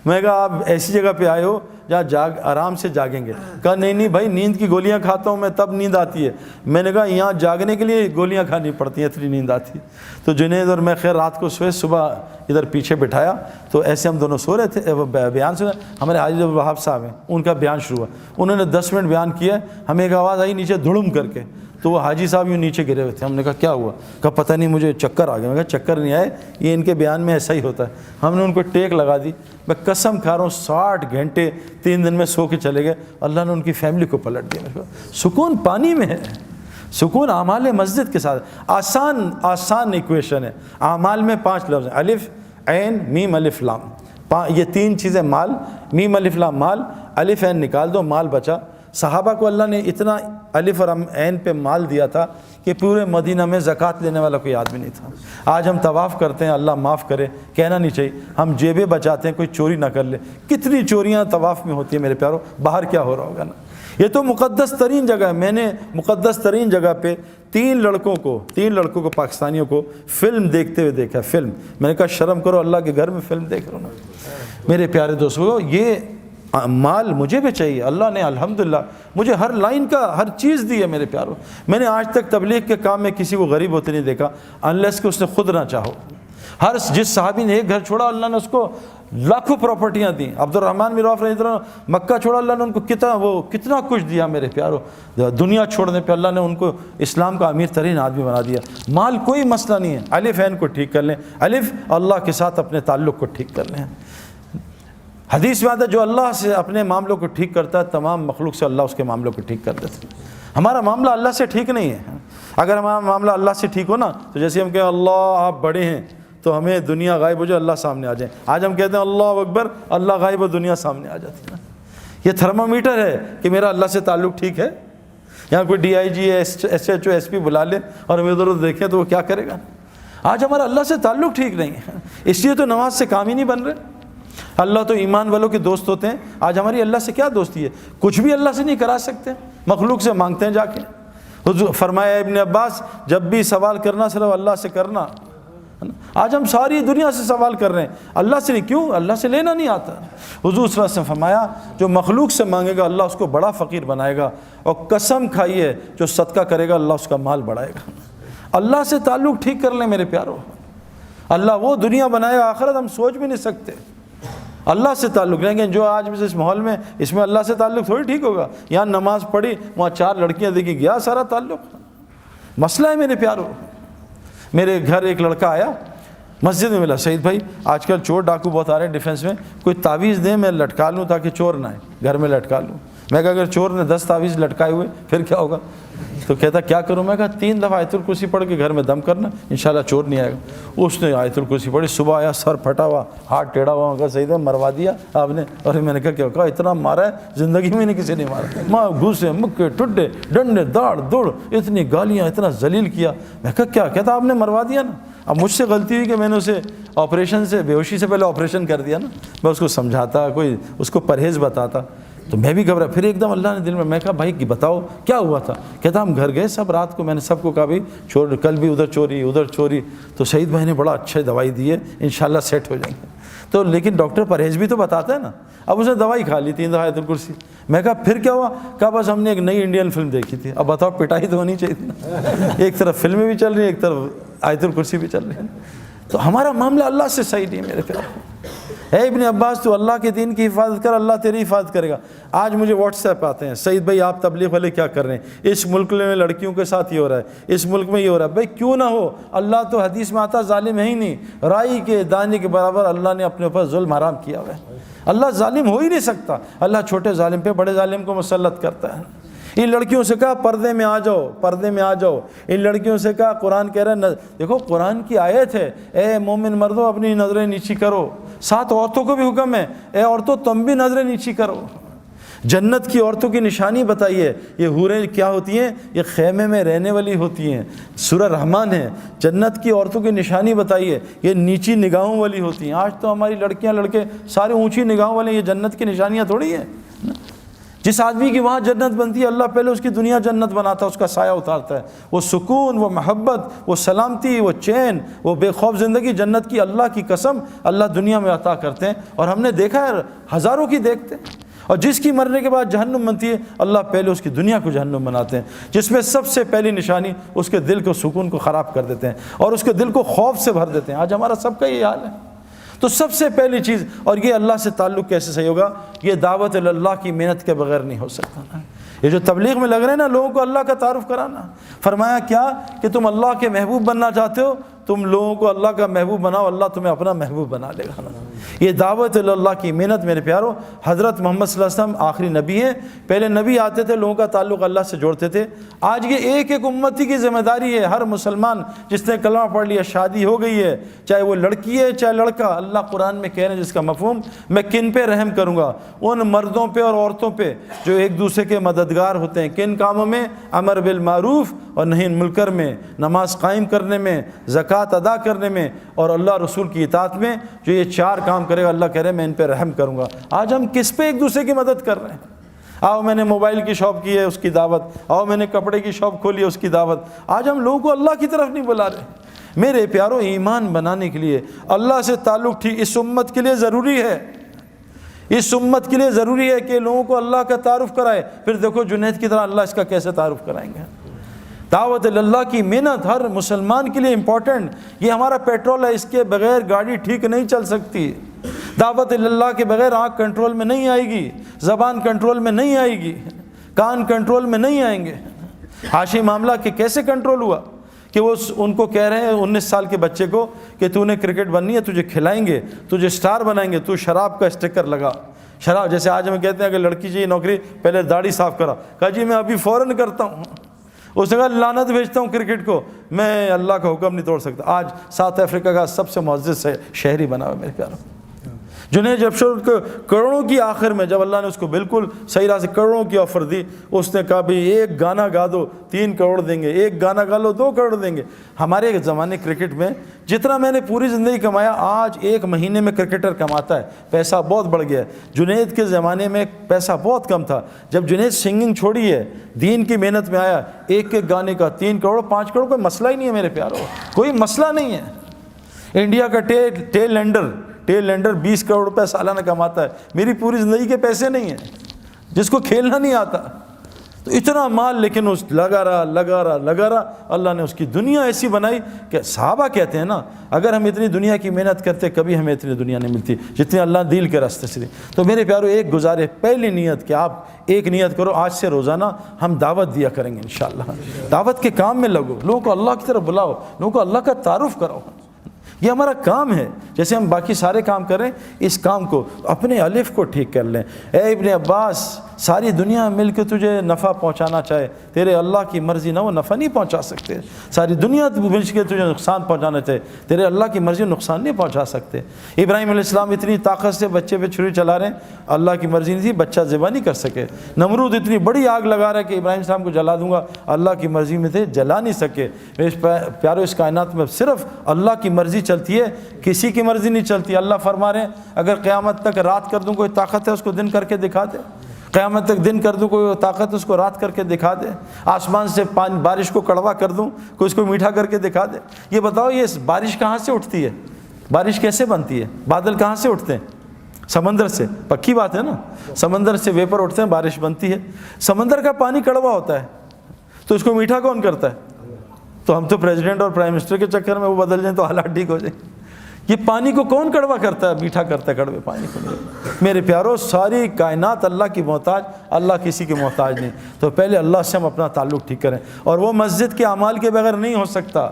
S1: میں کہا آپ ایسی جگہ پہ آئے ہو جہاں آرام سے جاگیں گے. کہا نہیں بھائی نیند کی گولیاں کھاتا ہوں میں تب نیند آتی ہے. میں نے کہا یہاں جاگنے کے لیے گولیاں کھانی پڑتی ہیں, اتنی نیند آتی ہے. تو جنید اور میں خیر رات کو سوئے, صبح ادھر پیچھے بٹھایا تو ایسے ہم دونوں سو رہے تھے, بیان سنا. ہمارے حاجی عبدالوہاب صاحب ہیں, ان کا بیان شروع ہوا, انہوں نے 10 منٹ بیان کیا, ہمیں ایک آواز آئی نیچے دھڑم کر کے. تو وہ حاجی صاحب یوں نیچے گرے ہوئے تھے. ہم نے کہا کیا ہوا؟ کہا پتہ نہیں مجھے چکر آ گیا. میں کہا چکر نہیں آئے, یہ ان کے بیان میں ایسا ہی ہوتا ہے. ہم نے ان کو ٹیک لگا دی. میں قسم کھا رہا ہوں 60 گھنٹے 3 دن میں سو کے چلے گئے. اللہ نے ان کی فیملی کو پلٹ دیا. سکون پانی میں ہے, سکون اعمال مسجد کے ساتھ. آسان ایکویشن ہے. اعمال میں 5 لفظ ہیں, الف عین میم الف لام. یہ 3 چیزیں, مال, میم الف لام مال, الف عین نکال دو مال بچا. صحابہ کو اللہ نے اتنا الف اور عین پہ مال دیا تھا کہ پورے مدینہ میں زکوٰۃ لینے والا کوئی آدمی نہیں تھا. آج ہم طواف کرتے ہیں, اللہ معاف کرے, کہنا نہیں چاہیے, ہم جیبیں بچاتے ہیں کوئی چوری نہ کر لے. کتنی چوریاں طواف میں ہوتی ہیں میرے پیاروں, باہر کیا ہو رہا ہوگا نا. یہ تو مقدس ترین جگہ ہے. میں نے مقدس ترین جگہ پہ 3 لڑکوں کو پاکستانیوں کو فلم دیکھتے ہوئے دیکھا. فلم, میں نے کہا شرم کرو, اللہ کے گھر میں فلم دیکھ رہا ہوں. میرے پیارے دوستو, یہ مال مجھے بھی چاہیے. اللہ نے الحمدللہ مجھے ہر لائن کا ہر چیز دی ہے میرے پیاروں. میں نے آج تک تبلیغ کے کام میں کسی کو غریب ہوتے نہیں دیکھا انلیس کہ اس نے خود نہ چاہو. جس صحابی نے ایک گھر چھوڑا اللہ نے اس کو لاکھوں پراپرٹیاں دیں. عبد الرحمن بن عوف رضی اللہ عنہ مکہ چھوڑا, اللہ نے ان کو کتنا کچھ دیا میرے پیاروں. دنیا چھوڑنے پہ اللہ نے ان کو اسلام کا امیر ترین آدمی بنا دیا. مال کوئی مسئلہ نہیں ہے. الف عین کو ٹھیک کر لیں. الف اللہ کے ساتھ اپنے تعلق کو ٹھیک کر لیں. حدیث میں آتا ہے جو اللہ سے اپنے معاملوں کو ٹھیک کرتا ہے تمام مخلوق سے اللہ اس کے معاملوں کو ٹھیک کر دیتا ہے. ہمارا معاملہ اللہ سے ٹھیک نہیں ہے. اگر ہمارا معاملہ اللہ سے ٹھیک ہو نا تو جیسے ہم کہیں اللہ آپ بڑے ہیں تو ہمیں دنیا غائب ہو جائے, اللہ سامنے آ جائے. آج ہم کہتے ہیں اللہ اکبر, اللہ غائب ہو, دنیا سامنے آ جاتی ہے. یہ تھرمامیٹر ہے کہ میرا اللہ سے تعلق ٹھیک ہے. یہاں کوئی DIG S H O S P بلا لے اور ہمیں ادھر ادھر دیکھیں تو وہ کیا کرے گا. آج ہمارا اللہ سے تعلق ٹھیک نہیں ہے, اس لیے تو نماز سے کام ہی نہیں بن رہے. اللہ تو ایمان والوں کے دوست ہوتے ہیں. آج ہماری اللہ سے کیا دوستی ہے؟ کچھ بھی اللہ سے نہیں کرا سکتے, مخلوق سے مانگتے ہیں جا کے. حضور فرمایا ابن عباس جب بھی سوال کرنا صرف اللہ سے کرنا. آج ہم ساری دنیا سے سوال کر رہے ہیں, اللہ سے نہیں. کیوں؟ اللہ سے لینا نہیں آتا. حضور صلی اللہ علیہ وسلم فرمایا جو مخلوق سے مانگے گا اللہ اس کو بڑا فقیر بنائے گا, اور قسم کھائیے جو صدقہ کرے گا اللہ اس کا مال بڑھائے گا. اللہ سے تعلق ٹھیک کر لیں میرے پیاروں. اللہ وہ دنیا بنائے گا, آخرت ہم سوچ بھی نہیں سکتے. اللہ سے تعلق رہیں گے. جو آج اس ماحول میں اس میں اللہ سے تعلق تھوڑی ٹھیک ہوگا. یہاں نماز پڑھی, وہاں 4 لڑکیاں دیکھی, گیا سارا تعلق. مسئلہ ہے میرے پیارو. میرے گھر ایک لڑکا آیا, مسجد میں ملا, سعید بھائی آج کل چور ڈاکو بہت آ رہے ہیں ڈیفینس میں, کوئی تعویذ دیں میں لٹکا لوں تاکہ چور نہ آئے, گھر میں لٹکا لوں. میں کہا اگر چور نے 10 تعویذ لٹکائے ہوئے پھر کیا ہوگا؟ تو کہتا کیا کروں؟ میں کہا 3 دفعہ آیت الکرسی پڑھ کے گھر میں دم کرنا, انشاءاللہ چور نہیں آئے گا. اس نے آیت الکرسی پڑھی, صبح آیا سر پھٹا ہوا, ہاتھ ٹیڑھا ہوا, کہا سعید بھائی مروا دیا آپ نے. اور میں نے کہا کیا؟ کہا اتنا مارا ہے زندگی میں نہیں کسی نے مارا, ماں گھوسے مکے ٹڈے ڈنڈے داڑ دوڑ, اتنی گالیاں, اتنا ذلیل کیا. میں کہا کیا؟ کہتا آپ نے مروا دیا نا. اب مجھ سے غلطی ہوئی کہ میں نے اسے آپریشن سے, بے ہوشی سے پہلے آپریشن کر دیا نا. میں اس کو سمجھاتا, کوئی اس کو پرہیز بتاتا, تو میں بھی گھبرا. پھر ایک دم اللہ نے دل میں کہا بھائی بتاؤ کیا ہوا تھا؟ کہتا ہم گھر گئے سب رات کو, میں نے سب کو کہا بھائی چور, کل بھی ادھر چوری ادھر چوری. تو سعید بھائی نے بڑا اچھا دوائی دی ہے, انشاءاللہ سیٹ ہو جائیں گے. تو لیکن ڈاکٹر پرہیز بھی تو بتاتا ہے نا. اب اس نے دوائی کھا لی 3 دفعہ آیت الکرسی. میں کہا پھر کیا ہوا؟ کہا بس ہم نے ایک نئی انڈین فلم دیکھی تھی. اب بتاؤ پٹائی تو ہونی چاہیے تھی نا. ایک طرف فلمیں بھی چل رہی ہیں, ایک طرف آیت الکرسی بھی چل رہی ہیں. تو ہمارا معاملہ اللہ سے صحیح نہیں میرے پیارے. اے ابن عباس تو اللہ کے دین کی حفاظت کر, اللہ تیری حفاظت کرے گا. آج مجھے واٹس ایپ آتے ہیں, سعید بھائی آپ تبلیغ والے کیا کر رہے ہیں, اس ملک میں لڑکیوں کے ساتھ یہ ہو رہا ہے, اس ملک میں یہ ہو رہا ہے. بھائی کیوں نہ ہو, اللہ تو حدیث میں آتا ظالم ہے ہی نہیں. رائی کے دانے کے برابر اللہ نے اپنے اوپر ظلم حرام کیا ہوا ہے. اللہ ظالم ہو ہی نہیں سکتا. اللہ چھوٹے ظالم پہ بڑے ظالم کو مسلط کرتا ہے. ان لڑکیوں سے کہا پردے میں آ جاؤ, پردے میں آ جاؤ. ان لڑکیوں سے کہا, قرآن کہہ رہا ہے, دیکھو قرآن کی آیت ہے, اے مومن مردوں اپنی نظریں نیچی کرو. ساتھ عورتوں کو بھی حکم ہے, اے عورتوں تم بھی نظریں نیچی کرو. جنت کی عورتوں کی نشانی بتائیے. یہ حوریں کیا ہوتی ہیں؟ یہ خیمے میں رہنے والی ہوتی ہیں. سورہ رحمان ہے. جنت کی عورتوں کی نشانی بتائیے, یہ نیچی نگاہوں والی ہوتی ہیں. آج تو ہماری لڑکیاں لڑکے سارے اونچی نگاہوں والے, یہ جنت کی نشانیاں تھوڑی ہیں. جس آدمی کی وہاں جنت بنتی ہے, اللہ پہلے اس کی دنیا جنت بناتا ہے, اس کا سایہ اتارتا ہے. وہ سکون, وہ محبت, وہ سلامتی, وہ چین, وہ بے خوف زندگی جنت کی اللہ کی قسم اللہ دنیا میں عطا کرتے ہیں. اور ہم نے دیکھا ہے ہزاروں کی دیکھتے ہیں. اور جس کی مرنے کے بعد جہنم بنتی ہے, اللہ پہلے اس کی دنیا کو جہنم بناتے ہیں, جس میں سب سے پہلی نشانی اس کے دل کو سکون کو خراب کر دیتے ہیں اور اس کے دل کو خوف سے بھر دیتے ہیں. آج ہمارا سب کا یہ حال ہے. تو سب سے پہلی چیز, اور یہ اللہ سے تعلق کیسے صحیح ہوگا؟ یہ دعوت اللہ کی محنت کے بغیر نہیں ہو سکتا. یہ جو تبلیغ میں لگ رہے ہیں نا, لوگوں کو اللہ کا تعارف کرانا. فرمایا کیا کہ تم اللہ کے محبوب بننا چاہتے ہو, تم لوگوں کو اللہ کا محبوب بناؤ, اللہ تمہیں اپنا محبوب بنا لے گا. یہ دعوت اللہ کی محنت میرے پیارو. حضرت محمد صلی اللہ علیہ وسلم آخری نبی ہیں. پہلے نبی آتے تھے, لوگوں کا تعلق اللہ سے جوڑتے تھے. آج یہ ایک ایک امتی کی ذمہ داری ہے. ہر مسلمان جس نے کلمہ پڑھ لیا, شادی ہو گئی ہے, چاہے وہ لڑکی ہے چاہے لڑکا, اللہ قرآن میں کہہ رہے ہیں جس کا مفہوم, میں کن پہ رحم کروں گا؟ ان مردوں پہ اور عورتوں پہ جو ایک دوسرے کے مددگار ہوتے ہیں. کن کاموں میں؟ امر بالمعروف اور نہی عن منکر میں, نماز قائم کرنے میں, زکوٰۃ ادا کرنے میں, اور اللہ رسول کی اطاعت میں. جو یہ 4 کام کرے گا, اللہ کہہ رہے ہیں میں ان پہ رحم کروں گا. آج ہم کس پہ ایک دوسرے کی مدد کر رہے ہیں؟ آؤ میں نے موبائل کی شاپ کی ہے, اس کی دعوت. آؤ میں نے کپڑے کی شاپ کھولی ہے, اس کی دعوت. آج ہم لوگوں کو اللہ کی طرف نہیں بلا رہے. میرے پیاروں, ایمان بنانے کے لیے اللہ سے تعلق ٹھیک اس امت کے لیے ضروری ہے. اس امت کے لیے ضروری ہے کہ لوگوں کو اللہ کا تعارف کرائے. پھر دیکھو جنید کی طرح اللہ اس کا کیسے تعارف کرائیں گے. دعوت اللہ کی محنت ہر مسلمان کے لیے امپورٹنٹ. یہ ہمارا پیٹرول ہے, اس کے بغیر گاڑی ٹھیک نہیں چل سکتی. دعوت اللہ کے بغیر آنکھ کنٹرول میں نہیں آئے گی, زبان کنٹرول میں نہیں آئے گی, کان کنٹرول میں نہیں آئیں گے. حاشی معاملہ کہ کیسے کنٹرول ہوا کہ وہ ان کو کہہ رہے ہیں 19 سال کے بچے کو کہ تو نے کرکٹ بننی ہے, تجھے کھلائیں گے, تجھے سٹار بنائیں گے, تو شراب کا اسٹیکر لگا. شراب, جیسے آج ہم کہتے ہیں کہ لڑکی چاہیے نوکری, پہلے داڑھی صاف کرا. کہا جی میں ابھی فوراً کرتا ہوں. اس نے کہا لعنت بھیجتا ہوں کرکٹ کو, میں اللہ کا حکم نہیں توڑ سکتا. آج ساؤتھ افریقہ کا سب سے معزز شہری بنا ہوا میرے پیاروں. جنید جبشر کو کروڑوں کی آخر میں جب اللہ نے اس کو بالکل صحیح راہ سے کروڑوں کی آفر دی, اس نے کہا بھئی ایک گانا گا دو 3 کروڑ دیں گے, ایک گانا گا لو 2 کروڑ دیں گے. ہمارے زمانے کرکٹ میں جتنا میں نے پوری زندگی کمایا, آج 1 مہینے میں کرکٹر کماتا ہے. پیسہ بہت بڑھ گیا ہے. جنید کے زمانے میں پیسہ بہت کم تھا. جب جنید سنگنگ چھوڑی ہے, دین کی محنت میں آیا, ایک گانے کا 3 کروڑ 5 کروڑ کوئی مسئلہ ہی نہیں ہے میرے پیاروں, کوئی مسئلہ نہیں ہے. انڈیا کا ٹیل لینڈر 20 کروڑ روپے سالانہ کماتا ہے. میری پوری زندگی کے پیسے نہیں ہیں, جس کو کھیلنا نہیں آتا. تو اتنا مال لیکن اس لگا رہا. اللہ نے اس کی دنیا ایسی بنائی کہ صحابہ کہتے ہیں نا اگر ہم اتنی دنیا کی محنت کرتے کبھی ہمیں اتنی دنیا نہیں ملتی جتنی اللہ دل کے راستے سے دی. تو میرے پیارو ایک گزارے پہلی نیت کہ آپ ایک نیت کرو آج سے روزانہ ہم دعوت دیا کریں گے انشاءاللہ. دعوت کے کام میں لگو, لوگوں کو اللہ کی طرف بلاؤ, لوگوں کو اللہ کا تعارف کراؤ. یہ ہمارا کام ہے. جیسے ہم باقی سارے کام کریں اس کام کو اپنے الف کو ٹھیک کر لیں. اے ابن عباس ساری دنیا مل کے تجھے نفع پہنچانا چاہے, تیرے اللہ کی مرضی نہ وہ نفع نہیں پہنچا سکتے. ساری دنیا مل کے تجھے نقصان پہنچانا چاہے, تیرے اللہ کی مرضی نقصان نہیں پہنچا سکتے. ابراہیم علیہ السلام اتنی طاقت سے بچے پہ چھری چلا رہے ہیں, اللہ کی مرضی نہیں تھی, بچہ ذبح نہیں کر سکے. نمرود اتنی بڑی آگ لگا رہا ہے کہ ابراہیم السلام کو جلا دوں گا, اللہ کی مرضی میں تھے جلا نہیں سکے. پیارو اس کائنات میں صرف اللہ کی مرضی چلتی ہے, کسی کی مرضی نہیں چلتی. اللہ فرما رہے ہیں اگر قیامت تک رات کر دوں کوئی طاقت ہے اس کو دن کر کے دکھا دے, قیامت تک دن کر دوں کوئی طاقت اس کو رات کر کے دکھا دے, آسمان سے بارش کو کڑوا کر دوں کوئی اس کو میٹھا کر کے دکھا دے. یہ بتاؤ یہ بارش کہاں سے اٹھتی ہے, بارش کیسے بنتی ہے, بادل کہاں سے اٹھتے ہیں, سمندر سے. پکی بات ہے نا, سمندر سے ویپر اٹھتے ہیں بارش بنتی ہے. سمندر کا پانی کڑوا ہوتا ہے تو اس کو میٹھا کون کرتا ہے؟ تو ہم تو پریزیڈنٹ اور پرائم منسٹر کے چکر میں وہ بدل جائیں تو حالات ٹھیک ہو جائیں. یہ پانی کو کون کڑوا کرتا ہے, میٹھا کرتا ہے کڑوے پانی کو. میرے پیارو ساری کائنات اللہ کی محتاج, اللہ کسی کی محتاج نہیں. تو پہلے اللہ سے ہم اپنا تعلق ٹھیک کریں, اور وہ مسجد کے اعمال کے بغیر نہیں ہو سکتا.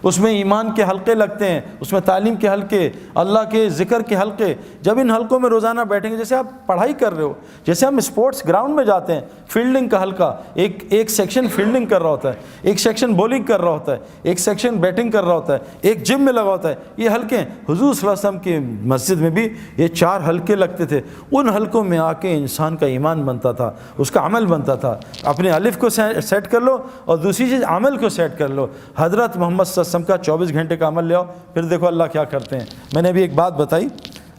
S1: اس میں ایمان کے حلقے لگتے ہیں, اس میں تعلیم کے حلقے, اللہ کے ذکر کے حلقے. جب ان حلقوں میں روزانہ بیٹھیں گے, جیسے آپ پڑھائی کر رہے ہو, جیسے ہم اسپورٹس گراؤنڈ میں جاتے ہیں, فیلڈنگ کا حلقہ, ایک سیکشن فیلڈنگ کر رہا ہوتا ہے, ایک سیکشن بولنگ کر رہا ہوتا ہے, ایک سیکشن بیٹنگ کر رہا ہوتا ہے, ایک جم میں لگا ہوتا ہے. یہ حلقے حضور صلی اللہ علیہ وسلم کی مسجد میں بھی یہ 4 حلقے لگتے تھے. ان حلقوں میں آ کے انسان کا ایمان بنتا تھا, اس کا عمل بنتا تھا. اپنے الف کو سیٹ کر لو اور دوسری چیز عمل کو سیٹ کر لو. حضرت محمد صلی اللہ علیہ وسلم کا 24 گھنٹے کا عمل لے آؤ, پھر دیکھو اللہ کیا کرتے ہیں. میں نے ابھی ایک بات بتائی,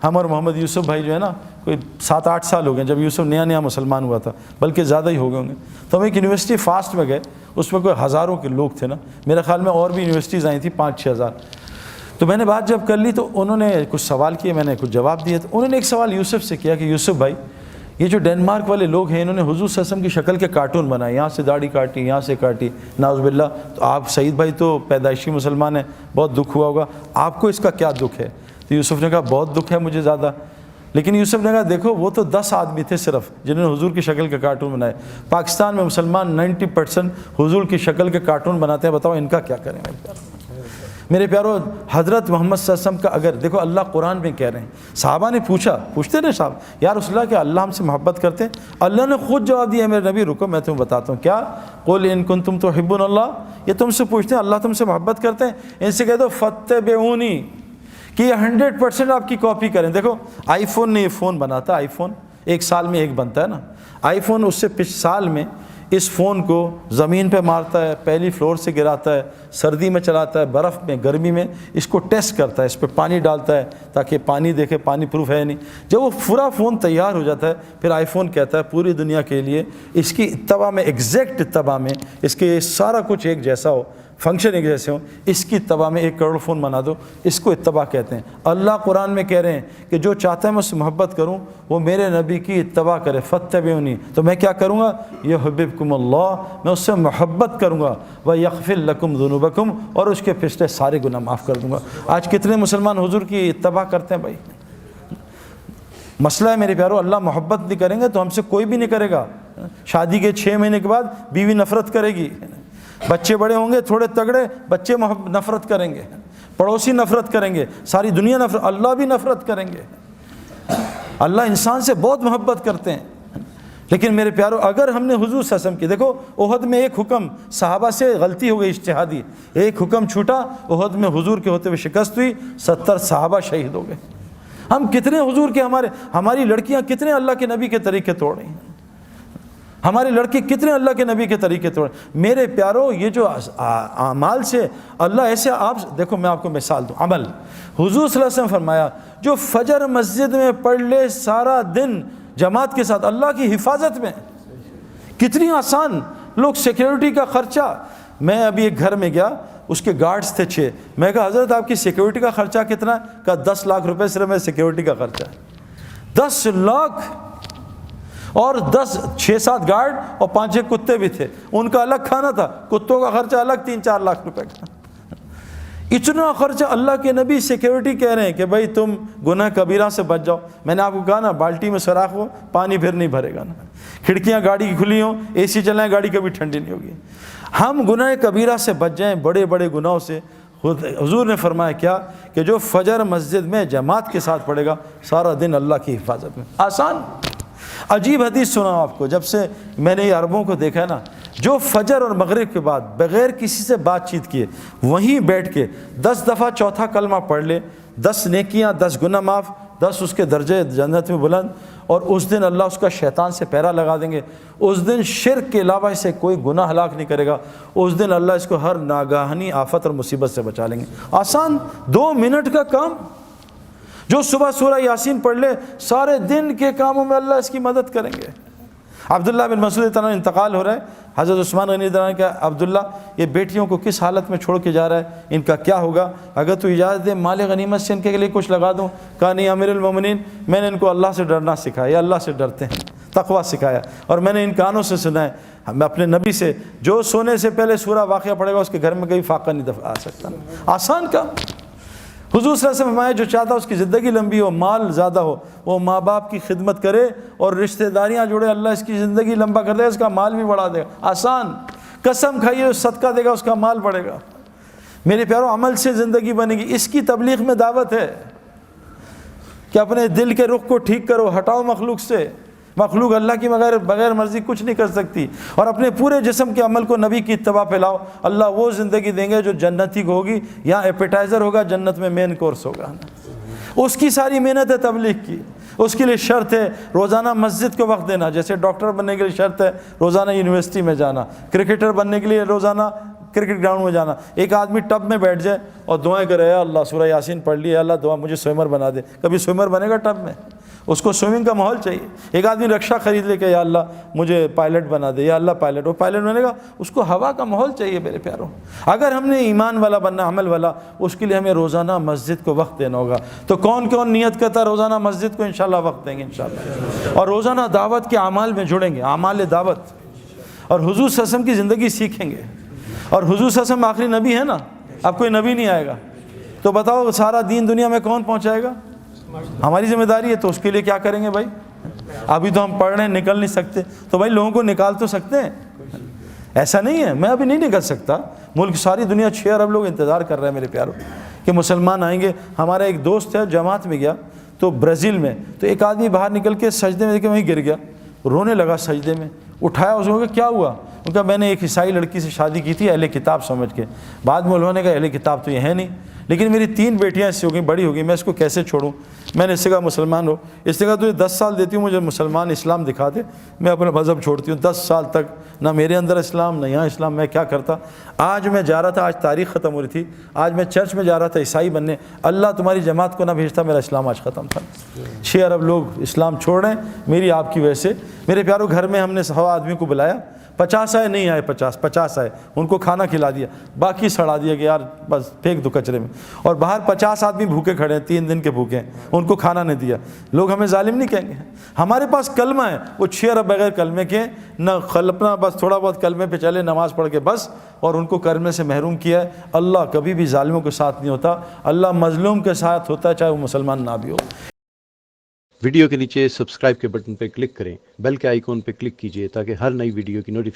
S1: ہم اور محمد یوسف بھائی جو ہے نا کوئی 7-8 سال ہو گئے جب یوسف نیا مسلمان ہوا تھا, بلکہ زیادہ ہی ہو گئے ہوں گے. تو ہم ایک یونیورسٹی فاسٹ میں گئے, اس میں کوئی ہزاروں کے لوگ تھے نا, میرے خیال میں اور بھی یونیورسٹیز آئی تھیں 5-6 ہزار. تو میں نے بات جب کر لی تو انہوں نے کچھ سوال کیے, میں نے کچھ جواب دیے. تو انہوں نے ایک سوال یوسف سے کیا کہ یوسف بھائی یہ جو ڈینمارک والے لوگ ہیں انہوں نے حضور صلی اللہ علیہ وسلم کی شکل کے کارٹون بنائے, یہاں سے داڑھی کاٹی, یہاں سے کاٹی, نعوذ باللہ. تو آپ سعید بھائی تو پیدائشی مسلمان ہیں, بہت دکھ ہوا ہوگا, آپ کو اس کا کیا دکھ ہے؟ تو یوسف نے کہا بہت دکھ ہے مجھے زیادہ. لیکن یوسف نے کہا دیکھو وہ تو 10 آدمی تھے صرف جنہوں نے حضور کی شکل کے کارٹون بنائے. پاکستان میں مسلمان 90% حضور کی شکل کے کارٹون بناتے ہیں, بتاؤ ان کا کیا کریں؟ میرے پیارو حضرت محمد صلی اللہ علیہ وسلم کا اگر دیکھو اللہ قرآن میں کہہ رہے ہیں, صحابہ نے پوچھتے رہے صاحب یا رسول اللہ کہ اللہ ہم سے محبت کرتے ہیں؟ اللہ نے خود جواب دیا, میرے نبی رکو میں تمہیں بتاتا ہوں. کیا؟ قل ان کنتم تحبون اللہ, یہ تم سے پوچھتے ہیں اللہ تم سے محبت کرتے ہیں, ان سے کہہ دو فاتبعونی کہ یہ 100% آپ کی کاپی کریں. دیکھو آئی فون نے یہ فون بناتا, آئی فون 1 سال میں ایک بنتا ہے نا. آئی فون اس سے سال میں اس فون کو زمین پہ مارتا ہے, پہلی فلور سے گراتا ہے, سردی میں چلاتا ہے, برف میں, گرمی میں اس کو ٹیسٹ کرتا ہے, اس پہ پانی ڈالتا ہے تاکہ پانی دیکھے پانی پروف ہے نہیں. جب وہ پورا فون تیار ہو جاتا ہے پھر آئی فون کہتا ہے پوری دنیا کے لیے اس کی اتباع میں, ایگزیکٹ اتباع میں, اس کے سارا کچھ ایک جیسا ہو, فنکشن ایک جیسے ہوں, اس کی اتباع میں 1 کروڑ فون بنا دو, اس کو اتباع کہتے ہیں. اللہ قرآن میں کہہ رہے ہیں کہ جو چاہتا ہے میں اس سے محبت کروں وہ میرے نبی کی اتباع کرے. فاتبعونی, تو میں کیا کروں گا؟ یحببکم اللہ, میں اس سے محبت کروں گا. ویغفر لکم ذنوبکم, اور اس کے پچھلے سارے گناہ معاف کر دوں گا. آج کتنے مسلمان حضور کی اتباع کرتے ہیں بھائی؟ مسئلہ ہے میرے پیارو, اللہ محبت نہیں کریں گے تو ہم سے کوئی بھی نہیں کرے گا. شادی کے 6 مہینے کے بعد بیوی نفرت کرے گی, بچے بڑے ہوں گے تھوڑے تگڑے, بچے نفرت کریں گے, پڑوسی نفرت کریں گے, ساری دنیا نفرت, اللہ بھی نفرت کریں گے. اللہ انسان سے بہت محبت کرتے ہیں. لیکن میرے پیارو اگر ہم نے حضور صلی اللہ علیہ وسلم کی, دیکھو احد میں ایک حکم صحابہ سے غلطی ہو گئی اجتہادی, ایک حکم چھوٹا, احد میں حضور کے ہوتے ہوئے شکست ہوئی, 70 صحابہ شہید ہو گئے. ہم کتنے حضور کے, ہماری لڑکیاں کتنے اللہ کے نبی کے طریقے توڑ رہی ہیں, ہمارے لڑکے کتنے اللہ کے نبی کے طریقے توڑ. میرے پیارو یہ جو اعمال سے اللہ ایسے, آپ دیکھو میں آپ کو مثال دوں. عمل حضور صلی اللہ علیہ وسلم فرمایا جو فجر مسجد میں پڑھ لے سارا دن جماعت کے ساتھ اللہ کی حفاظت میں, کتنی آسان. لوگ سیکیورٹی کا خرچہ, میں ابھی ایک گھر میں گیا, اس کے گارڈز تھے 6, میں کہا حضرت آپ کی سیکیورٹی کا خرچہ کتنا ہے؟ کہا 10 لاکھ روپے صرف میرے سیکیورٹی کا خرچہ ہے. 10 لاکھ. اور 6-7 گارڈ اور 5-6 کتے بھی تھے، ان کا الگ کھانا تھا، کتوں کا خرچہ الگ 3-4 لاکھ روپے کا، اتنا خرچہ۔ اللہ کے نبی سیکیورٹی کہہ رہے ہیں کہ بھائی تم گناہ کبیرہ سے بچ جاؤ۔ میں نے آپ کو کہا نا، بالٹی میں سوراخ ہو، پانی پھر نہیں بھرے گا نا، کھڑکیاں گاڑی کی کھلی ہوں، اے سی چلائیں، گاڑی کبھی ٹھنڈی نہیں ہوگی۔ ہم گناہ کبیرہ سے بچ جائیں، بڑے بڑے گناہوں سے۔ حضور نے فرمایا کیا کہ جو فجر مسجد میں جماعت کے ساتھ پڑھے گا سارا دن اللہ کی حفاظت میں۔ آسان عجیب حدیث سنا آپ کو، جب سے میں نے یہ عربوں کو دیکھا ہے نا، جو فجر اور مغرب کے بعد بغیر کسی سے بات چیت کیے وہیں بیٹھ کے 10 دفعہ چوتھا کلمہ پڑھ لے، 10 نیکیاں، 10 گناہ معاف، 10 اس کے درجے جنت میں بلند، اور اس دن اللہ اس کا شیطان سے پہرا لگا دیں گے۔ اس دن شرک کے علاوہ اسے کوئی گناہ ہلاک نہیں کرے گا۔ اس دن اللہ اس کو ہر ناگہانی آفت اور مصیبت سے بچا لیں گے۔ آسان 2 منٹ کا کام، جو صبح سورہ یاسین پڑھ لے سارے دن کے کاموں میں اللہ اس کی مدد کریں گے۔ عبداللہ بن مسعود تعالیٰ انتقال ہو رہا ہے، حضرت عثمان غنی رضی اللہ عنہ کہ عبداللہ یہ بیٹیوں کو کس حالت میں چھوڑ کے جا رہا ہے، ان کا کیا ہوگا، اگر تو اجازت دے مال غنیمت سے ان کے لیے کچھ لگا دوں۔ کہا نہیں امیر المومنین، میں نے ان کو اللہ سے ڈرنا سکھایا، یہ اللہ سے ڈرتے ہیں، تقویٰ سکھایا، اور میں نے ان کانوں سے سنا ہے میں اپنے نبی سے، جو سونے سے پہلے سورہ واقعہ پڑھے گا اس کے گھر میں کبھی فاقہ نہیں آ سکتا۔ آسان کام۔ حضور صلی اللہ علیہ وسلم فرمایا جو چاہتا ہے اس کی زندگی لمبی ہو، مال زیادہ ہو، وہ ماں باپ کی خدمت کرے اور رشتہ داریاں جوڑے، اللہ اس کی زندگی لمبا کر دے گا، اس کا مال بھی بڑھا دے گا۔ آسان۔ قسم کھائیے صدقہ دے گا، اس کا مال بڑھے گا۔ میرے پیاروں، عمل سے زندگی بنے گی۔ اس کی تبلیغ میں دعوت ہے کہ اپنے دل کے رخ کو ٹھیک کرو، ہٹاؤ مخلوق سے۔ مخلوق اللہ کی بغیر مرضی کچھ نہیں کر سکتی، اور اپنے پورے جسم کے عمل کو نبی کی اتباع پہ لاؤ، اللہ وہ زندگی دیں گے جو جنتی کو ہوگی۔ یہاں ایپیٹائزر ہوگا، جنت میں مین کورس ہوگا۔ اس کی ساری محنت ہے تبلیغ کی۔ اس کے لیے شرط ہے روزانہ مسجد کو وقت دینا، جیسے ڈاکٹر بننے کے لیے شرط ہے روزانہ یونیورسٹی میں جانا، کرکٹر بننے کے لیے روزانہ کرکٹ گراؤنڈ میں جانا۔ ایک آدمی ٹب میں بیٹھ جائے اور دعائیں کرے، یا اللہ سورہ یاسین پڑھ لی، یا اللہ دعا مجھے سوئمر بنا دے، کبھی سوئمر بنے گا ٹب میں؟ اس کو سوئمنگ کا ماحول چاہیے۔ ایک آدمی رکشا خرید لے کہ یا اللہ مجھے پائلٹ بنا دے، یا اللہ پائلٹ، وہ پائلٹ بنے گا، اس کو ہوا کا ماحول چاہیے۔ میرے پیاروں، اگر ہم نے ایمان والا بننا، عمل والا، اس کے لیے ہمیں روزانہ مسجد کو وقت دینا ہوگا۔ تو کون کون نیت کرتا ہے روزانہ مسجد کو انشاءاللہ وقت دیں گے انشاءاللہ، اور روزانہ دعوت کے اعمال میں جڑیں گے، اعمال دعوت، اور حضور صلی اللہ علیہ وسلم کی زندگی سیکھیں گے۔ اور حضور صلی اللہ علیہ وسلم آخری نبی ہے نا، اب کوئی نبی نہیں آئے گا، تو بتاؤ سارا دین دنیا میں کون پہنچائے گا؟ ہماری ذمہ داری ہے۔ تو اس کے لیے کیا کریں گے بھائی؟ ابھی تو ہم پڑھ رہے ہیں، نکل نہیں سکتے، تو بھائی لوگوں کو نکال تو سکتے ہیں۔ ایسا نہیں ہے میں ابھی نہیں نکل سکتا، ملک ساری دنیا 6 ارب لوگ انتظار کر رہے ہیں میرے پیاروں کہ مسلمان آئیں گے۔ ہمارا ایک دوست ہے جماعت میں گیا تو برازیل میں، تو ایک آدمی باہر نکل کے سجدے میں دیکھ کے وہیں گر گیا، رونے لگا سجدے میں، اٹھایا اس کو کہ کیا ہوا؟ ان کا میں نے ایک عیسائی لڑکی سے شادی کی تھی اہل کتاب سمجھ کے، بعد میں انہوں نے کہا اہل کتاب تو یہ ہے نہیں، لیکن میری 3 بیٹیاں اس سے ہو گئی، بڑی ہو گئی، میں اس کو کیسے چھوڑوں؟ میں نے اس سے کہا مسلمان ہو، اس نے کہا تجھے 10 سال دیتی ہوں، مجھے مسلمان اسلام دکھا دے، میں اپنا مذہب چھوڑتی ہوں۔ 10 سال تک نہ میرے اندر اسلام نہ یہاں اسلام، میں کیا کرتا؟ آج میں جا رہا تھا، آج تاریخ ختم ہو رہی تھی، آج میں چرچ میں جا رہا تھا عیسائی بننے، اللہ تمہاری جماعت کو نہ بھیجتا میرا اسلام آج ختم تھا۔ 6 ارب لوگ اسلام چھوڑ رہے ہیں میری آپ کی وجہ سے۔ میرے پیاروں، گھر میں ہم نے 100 آدمی کو بلایا، 50 آئے، نہیں آئے 50 آئے، ان کو کھانا کھلا دیا، باقی سڑا دیا کہ یار بس پھینک دو کچرے میں، اور باہر 50 آدمی بھوکے کھڑے ہیں، 3 دن کے بھوکے ہیں، ان کو کھانا نہیں دیا۔ لوگ ہمیں ظالم نہیں کہیں گے؟ ہمارے پاس کلمہ ہے، وہ 6 ارب بغیر کلمے کے نہ اپنا بس تھوڑا بہت کلمے پہ چلے، نماز پڑھ کے بس، اور ان کو کلمے سے محروم کیا ہے۔ اللہ کبھی بھی ظالموں کے ساتھ نہیں ہوتا، اللہ مظلوم کے ساتھ ہوتا ہے، چاہے وہ مسلمان نہ بھی ہو۔
S2: ویڈیو کے نیچے سبسکرائب کے بٹن پہ کلک کریں، بیل کے آئیکن پہ کلک کیجئے تاکہ ہر نئی ویڈیو کی نوٹیفیکیشن